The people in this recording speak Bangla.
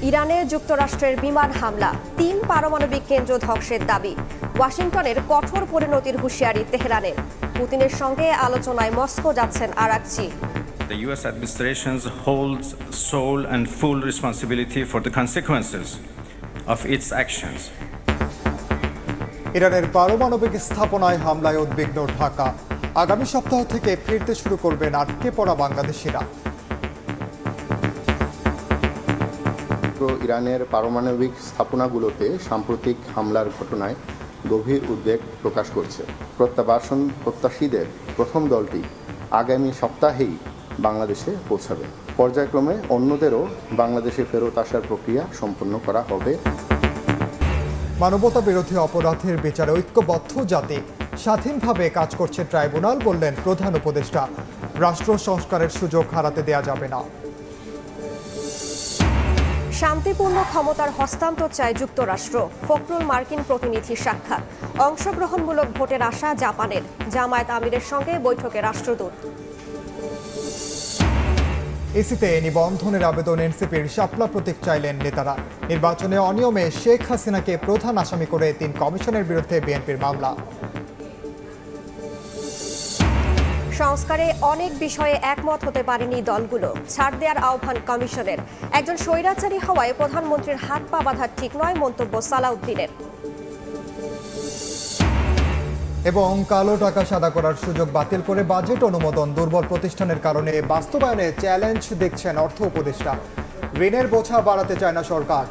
ইরানে যুক্তরাষ্ট্রের বিমান হামলা, 3 পারমাণবিক কেন্দ্র ধ্বংসের দাবি। ওয়াশিংটনের কঠোর পরিণতির হুঁশিয়ারি তেহরানের। পুতিনের সঙ্গে আলোচনায় মস্কো যাচ্ছেন Araghchi. The US administration holds sole and full responsibility for the consequences of its actions. ইরানের পারমাণবিক স্থাপনায় হামলায় উদ্বিগ্ন ঢাকা। আগামী সপ্তাহ থেকে ফিরতে শুরু করবেন আটকে পড়া বাংলাদেশিরা। ইরানের পারমাণবিক স্থাপনাগুলোতে সাম্প্রতিক হামলার ঘটনায় গভীর উদ্বেগ প্রকাশ করছে। প্রত্যাশীদের প্রথম দলটি আগামী সপ্তাহেই বাংলাদেশে পৌঁছাবে। পর্যায়ক্রমে অন্যদেরও বাংলাদেশে ফেরত আসার প্রক্রিয়া সম্পন্ন করা হবে। মানবতা বিরোধী অপরাধের বিচারে ঐক্যবদ্ধ জাতি স্বাধীনভাবে কাজ করছে ট্রাইব্যুনাল, বললেন প্রধান উপদেষ্টা। রাষ্ট্র সংস্কারের সুযোগ হারাতে দেয়া যাবে না। শান্তিপূর্ণ ক্ষমতার হস্তান্তর চায় যুক্তরাষ্ট্র। ফখরুল মার্কিন প্রতিনিধি সাক্ষাৎ। অংশগ্রহণমূলক ভোটের আশা জাপানের। জামায়াত আমিরের সঙ্গে বৈঠকে রাষ্ট্রদূত। ইসিতে নিবন্ধনের আবেদন এনসিপির শাপলা প্রতীক চাইলেন নেতারা। নির্বাচনে অনিয়মে শেখ হাসিনাকে প্রধান আসামি করে 3 কমিশনের বিরুদ্ধে বিএনপির মামলা। সংস্কারে অনেক বিষয়ে একমত হতে পারেনি দলগুলো। ছাড় দেওয়ার আহ্বান কমিশনের। একজন স্বৈরাচারী হওয়ায় প্রধানমন্ত্রীর হাত পা বাঁধা ঠিক নয়, মন্তব্য সালাউদ্দিনের। এবং কালো টাকা সাদা করার সুযোগ বাতিল করে বাজেট অনুমোদন। দুর্বল প্রতিষ্ঠানের কারণে বাস্তবায়নে চ্যালেঞ্জ দেখছেন অর্থ উপদেষ্টা। ঋণের বোঝা বাড়াতে চায় না সরকার।